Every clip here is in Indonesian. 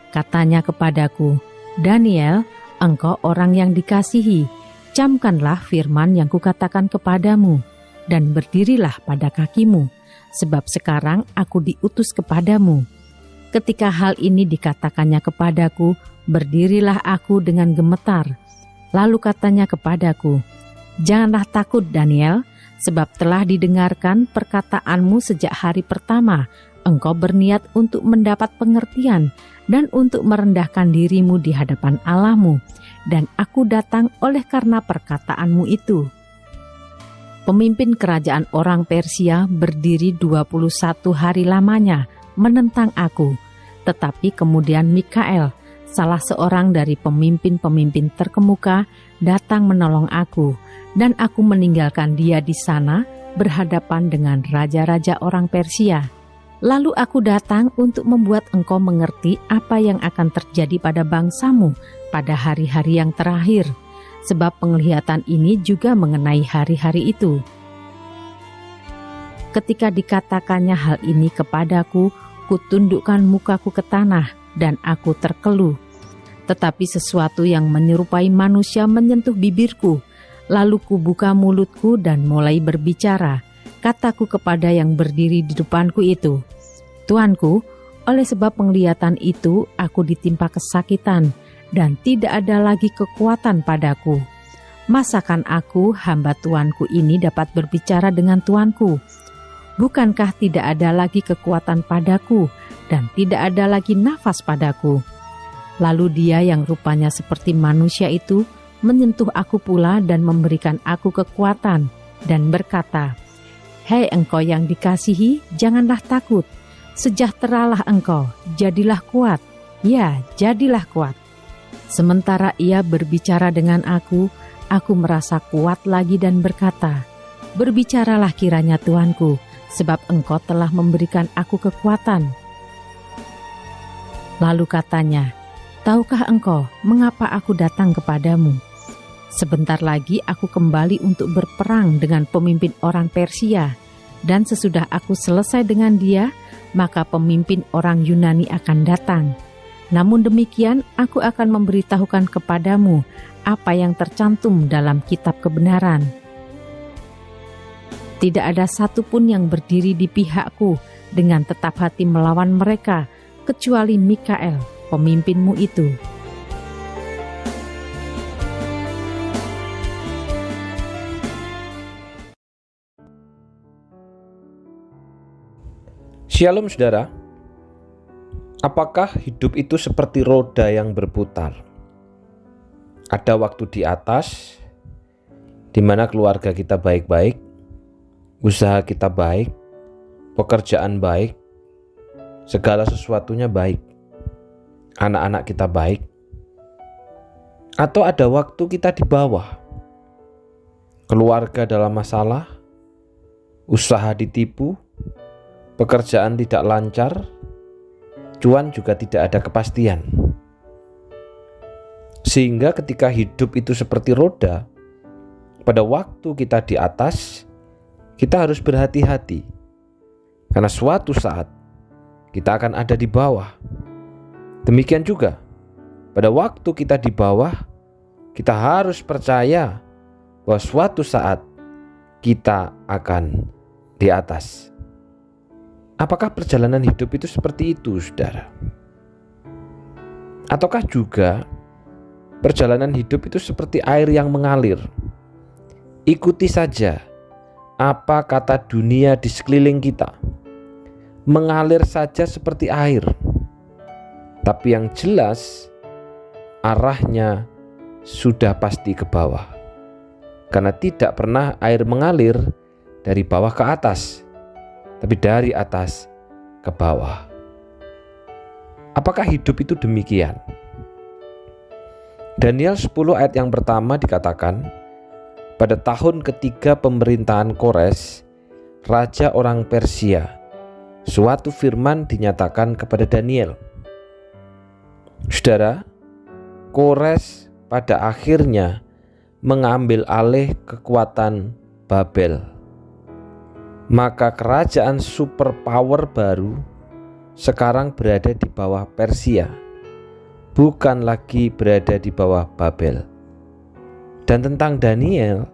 Katanya kepadaku, "Daniel, engkau orang yang dikasihi. Camkanlah firman yang kukatakan kepadamu, dan berdirilah pada kakimu, sebab sekarang aku diutus kepadamu." Ketika hal ini dikatakannya kepadaku, berdirilah aku dengan gemetar. Lalu katanya kepadaku, "Janganlah takut, Daniel, sebab telah didengarkan perkataanmu sejak hari pertama. Engkau berniat untuk mendapat pengertian dan untuk merendahkan dirimu di hadapan Allahmu, dan aku datang oleh karena perkataanmu itu." Pemimpin kerajaan orang Persia berdiri 21 hari lamanya menentang aku, tetapi kemudian Mikael, salah seorang dari pemimpin-pemimpin terkemuka, datang menolong aku, dan aku meninggalkan dia di sana berhadapan dengan raja-raja orang Persia. Lalu aku datang untuk membuat engkau mengerti apa yang akan terjadi pada bangsamu pada hari-hari yang terakhir, sebab penglihatan ini juga mengenai hari-hari itu. Ketika dikatakannya hal ini kepadaku, kutundukkan mukaku ke tanah dan aku terkeluh. Tetapi sesuatu yang menyerupai manusia menyentuh bibirku, lalu kubuka mulutku dan mulai berbicara. Kataku kepada yang berdiri di depanku itu, "Tuanku, oleh sebab penglihatan itu aku ditimpa kesakitan dan tidak ada lagi kekuatan padaku. Masakan aku, hamba tuanku ini dapat berbicara dengan tuanku? Bukankah tidak ada lagi kekuatan padaku dan tidak ada lagi nafas padaku?" Lalu dia yang rupanya seperti manusia itu menyentuh aku pula dan memberikan aku kekuatan dan berkata, "Hei engkau yang dikasihi, janganlah takut. Sejahteralah engkau, jadilah kuat. Ya, jadilah kuat." Sementara ia berbicara dengan aku merasa kuat lagi dan berkata, "Berbicaralah kiranya Tuanku, sebab engkau telah memberikan aku kekuatan." Lalu katanya, "Tahukah engkau mengapa aku datang kepadamu? Sebentar lagi aku kembali untuk berperang dengan pemimpin orang Persia, dan sesudah aku selesai dengan dia, maka pemimpin orang Yunani akan datang. Namun demikian, aku akan memberitahukan kepadamu apa yang tercantum dalam kitab kebenaran. Tidak ada satupun yang berdiri di pihakku dengan tetap hati melawan mereka, kecuali Mikael, pemimpinmu itu." Shalom saudara, apakah hidup itu seperti roda yang berputar? Ada waktu di atas, di mana keluarga kita baik-baik, usaha kita baik, pekerjaan baik, segala sesuatunya baik, anak-anak kita baik. Atau ada waktu kita di bawah, keluarga dalam masalah, usaha ditipu, pekerjaan tidak lancar, cuan juga tidak ada kepastian. Sehingga ketika hidup itu seperti roda, pada waktu kita di atas, kita harus berhati-hati. Karena suatu saat kita akan ada di bawah. Demikian juga, pada waktu kita di bawah, kita harus percaya bahwa suatu saat kita akan di atas. Apakah perjalanan hidup itu seperti itu, saudara? Ataukah juga perjalanan hidup itu seperti air yang mengalir? Ikuti saja apa kata dunia di sekeliling kita. Mengalir saja seperti air. Tapi yang jelas, arahnya sudah pasti ke bawah. Karena tidak pernah air mengalir dari bawah ke atas, tapi dari atas ke bawah. Apakah hidup itu demikian? Daniel 10 ayat yang pertama dikatakan, pada tahun ketiga pemerintahan Kores, raja orang Persia, suatu firman dinyatakan kepada Daniel. Saudara, Kores pada akhirnya mengambil alih kekuatan Babel. Maka kerajaan superpower baru sekarang berada di bawah Persia. bukan lagi berada di bawah Babel. Dan tentang Daniel,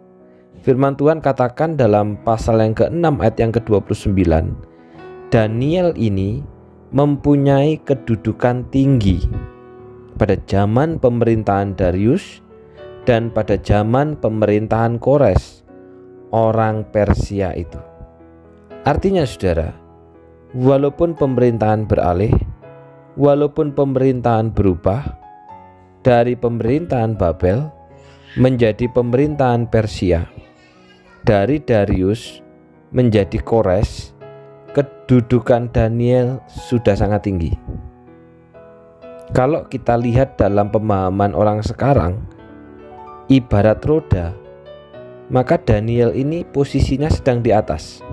firman Tuhan katakan dalam pasal yang ke-6 ayat yang ke-29, Daniel ini mempunyai kedudukan tinggi pada zaman pemerintahan Darius dan pada zaman pemerintahan Kores, orang Persia itu. Artinya saudara, walaupun pemerintahan beralih, walaupun pemerintahan berubah dari pemerintahan Babel menjadi pemerintahan Persia, dari Darius menjadi Kores, kedudukan Daniel sudah sangat tinggi. Kalau kita lihat dalam pemahaman orang sekarang, ibarat roda, maka Daniel ini posisinya sedang di atas.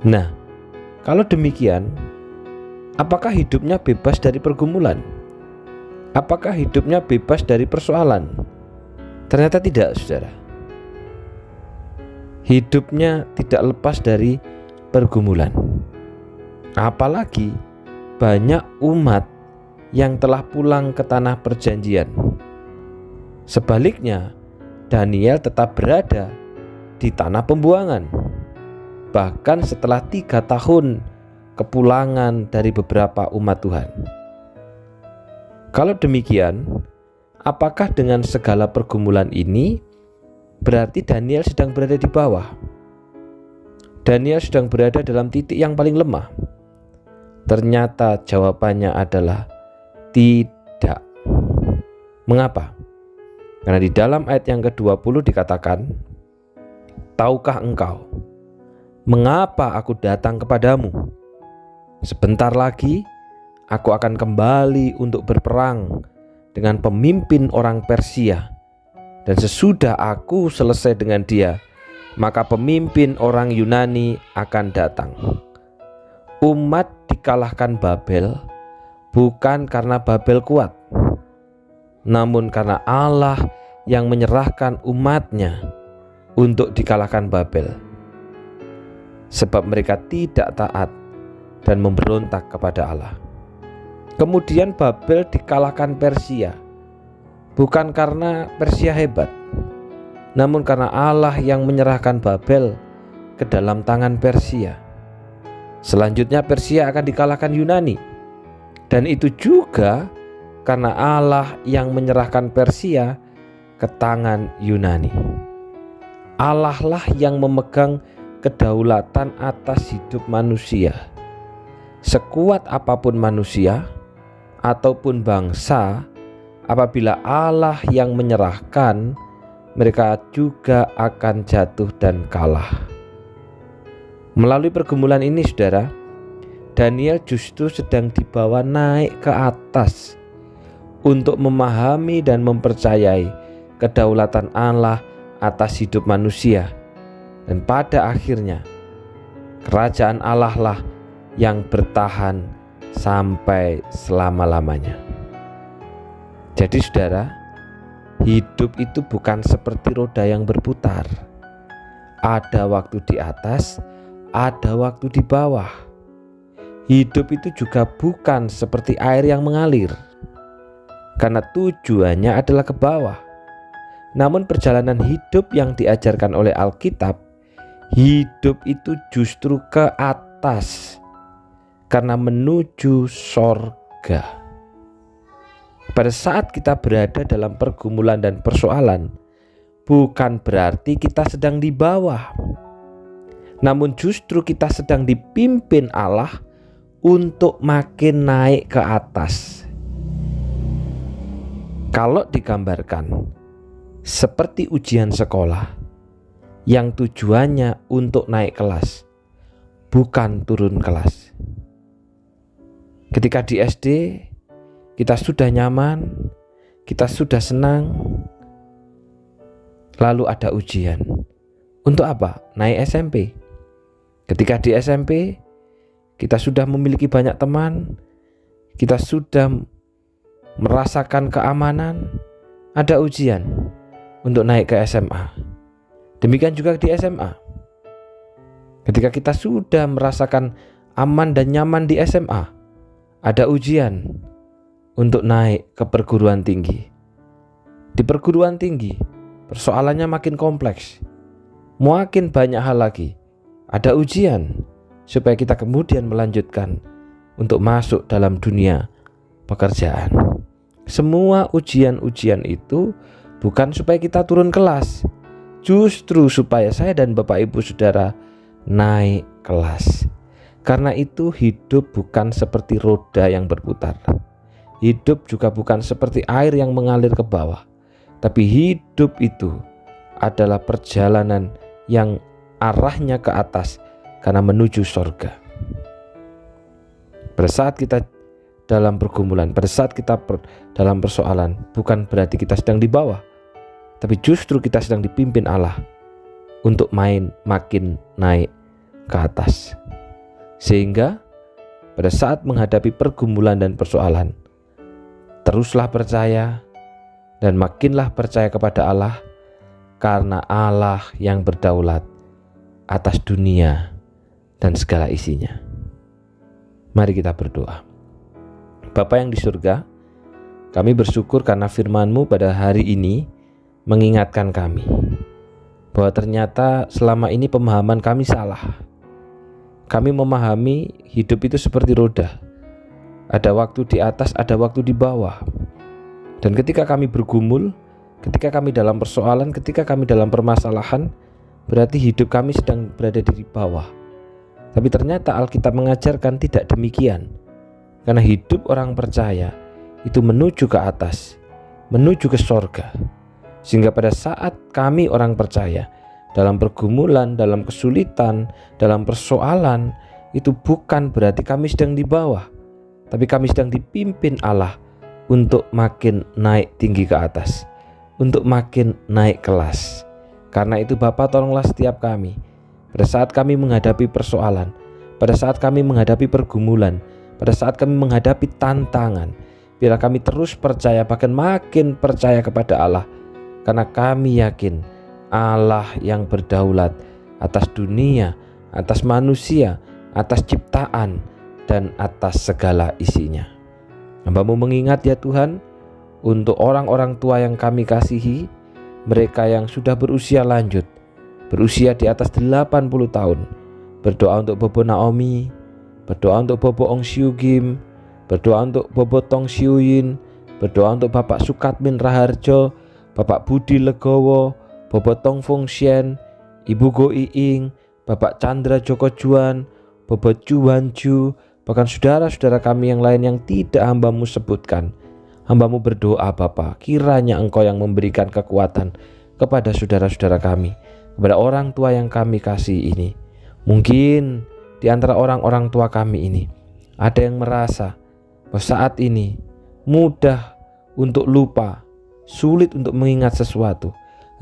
Nah, kalau demikian, apakah hidupnya bebas dari pergumulan? Apakah hidupnya bebas dari persoalan? Ternyata tidak, saudara. Hidupnya tidak lepas dari pergumulan. Apalagi banyak umat yang telah pulang ke tanah perjanjian. Sebaliknya, Daniel tetap berada di tanah pembuangan. Bahkan setelah 3 tahun kepulangan dari beberapa umat Tuhan. Kalau demikian, apakah dengan segala pergumulan ini berarti Daniel sedang berada di bawah? Daniel sedang berada dalam titik yang paling lemah? Ternyata jawabannya adalah tidak. Mengapa? Karena di dalam ayat yang ke-20 dikatakan, tahukah engkau mengapa aku datang kepadamu? Sebentar lagi aku akan kembali untuk berperang dengan pemimpin orang Persia, dan sesudah aku selesai dengan dia, maka pemimpin orang Yunani akan datang. Umat dikalahkan Babel bukan karena Babel kuat, namun karena Allah yang menyerahkan umatnya untuk dikalahkan Babel. Sebab mereka tidak taat dan memberontak kepada Allah. Kemudian Babel dikalahkan Persia, bukan karena Persia hebat, namun karena Allah yang menyerahkan Babel ke dalam tangan Persia. Selanjutnya Persia akan dikalahkan Yunani, dan itu juga karena Allah yang menyerahkan Persia ke tangan Yunani. Allah lah yang memegang kedaulatan atas hidup manusia. Sekuat apapun manusia ataupun bangsa, apabila Allah yang menyerahkan, mereka juga akan jatuh dan kalah. Melalui pergumulan ini, saudara, Daniel justru sedang dibawa naik ke atas untuk memahami dan mempercayai kedaulatan Allah atas hidup manusia. Dan pada akhirnya, kerajaan Allah lah yang bertahan sampai selama-lamanya. Jadi saudara, hidup itu bukan seperti roda yang berputar. Ada waktu di atas, ada waktu di bawah. Hidup itu juga bukan seperti air yang mengalir, karena tujuannya adalah ke bawah. Namun perjalanan hidup yang diajarkan oleh Alkitab, hidup itu justru ke atas, karena menuju sorga. Pada saat kita berada dalam pergumulan dan persoalan, bukan berarti kita sedang di bawah, namun justru kita sedang dipimpin Allah untuk makin naik ke atas. Kalau digambarkan seperti ujian sekolah yang tujuannya untuk naik kelas, bukan turun kelas. Ketika di SD, kita sudah nyaman, kita sudah senang, lalu ada ujian. Untuk apa? Naik SMP. Ketika di SMP, kita sudah memiliki banyak teman, kita sudah merasakan keamanan, ada ujian untuk naik ke SMA. Demikian juga di SMA. Ketika kita sudah merasakan aman dan nyaman di SMA, ada ujian untuk naik ke perguruan tinggi. Di perguruan tinggi, persoalannya makin kompleks. Makin banyak hal lagi. Ada ujian supaya kita kemudian melanjutkan untuk masuk dalam dunia pekerjaan. Semua ujian-ujian itu bukan supaya kita turun kelas, justru supaya saya dan Bapak Ibu Saudara naik kelas. Karena itu hidup bukan seperti roda yang berputar. Hidup juga bukan seperti air yang mengalir ke bawah. Tapi hidup itu adalah perjalanan yang arahnya ke atas karena menuju sorga. Pada saat kita dalam pergumulan, pada saat kita dalam persoalan, bukan berarti kita sedang di bawah, tapi justru kita sedang dipimpin Allah untuk makin naik ke atas. Sehingga pada saat menghadapi pergumulan dan persoalan, teruslah percaya dan makinlah percaya kepada Allah, karena Allah yang berdaulat atas dunia dan segala isinya. Mari kita berdoa. Bapa yang di surga, kami bersyukur karena firman-Mu pada hari ini mengingatkan kami bahwa ternyata selama ini pemahaman kami salah. Kami memahami hidup itu seperti roda. Ada waktu di atas, ada waktu di bawah. Dan ketika kami bergumul, ketika kami dalam persoalan, ketika kami dalam permasalahan, berarti hidup kami sedang berada di bawah. Tapi ternyata Alkitab mengajarkan tidak demikian. Karena hidup orang percaya itu menuju ke atas, menuju ke sorga. Sehingga pada saat kami orang percaya dalam pergumulan, dalam kesulitan, dalam persoalan, itu bukan berarti kami sedang di bawah, tapi kami sedang dipimpin Allah untuk makin naik tinggi ke atas, untuk makin naik kelas. Karena itu Bapa, tolonglah setiap kami pada saat kami menghadapi persoalan, pada saat kami menghadapi pergumulan, pada saat kami menghadapi tantangan, biarlah kami terus percaya, bahkan makin percaya kepada Allah. Karena kami yakin Allah yang berdaulat atas dunia, atas manusia, atas ciptaan, dan atas segala isinya. Hamba-Mu mengingat ya Tuhan, untuk orang-orang tua yang kami kasihi, mereka yang sudah berusia lanjut, berusia di atas 80 tahun. Berdoa untuk Bobo Naomi, berdoa untuk Bobo Ong Siu Kim, berdoa untuk Bobo Tong Siu Yin, berdoa untuk Bapak Sukatmin Raharjo, Bapak Budi Legowo, Bobo Tong Fong Sien, Ibu Go Iing, Bapak Chandra Joko Juan, Bobo Chu Wan Ju, bahkan saudara-saudara kami yang lain yang tidak hamba-Mu sebutkan. Hamba-Mu berdoa Bapa, kiranya Engkau yang memberikan kekuatan kepada saudara-saudara kami, kepada orang tua yang kami kasih ini. Mungkin di antara orang-orang tua kami ini ada yang merasa bahwa saat ini mudah untuk lupa, sulit untuk mengingat sesuatu.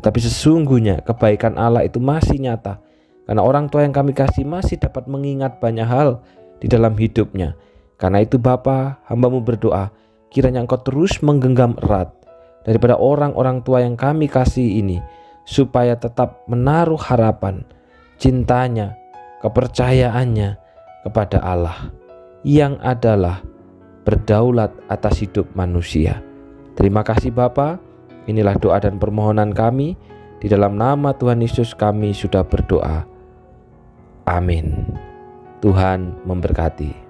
Tetapi sesungguhnya kebaikan Allah itu masih nyata, karena orang tua yang kami kasih masih dapat mengingat banyak hal di dalam hidupnya. Karena itu Bapa, hamba-Mu berdoa, kiranya Engkau terus menggenggam erat daripada orang-orang tua yang kami kasih ini, supaya tetap menaruh harapan, cintanya, kepercayaannya kepada Allah yang adalah berdaulat atas hidup manusia. Terima kasih Bapa, inilah doa dan permohonan kami, di dalam nama Tuhan Yesus kami sudah berdoa. Amin. Tuhan memberkati.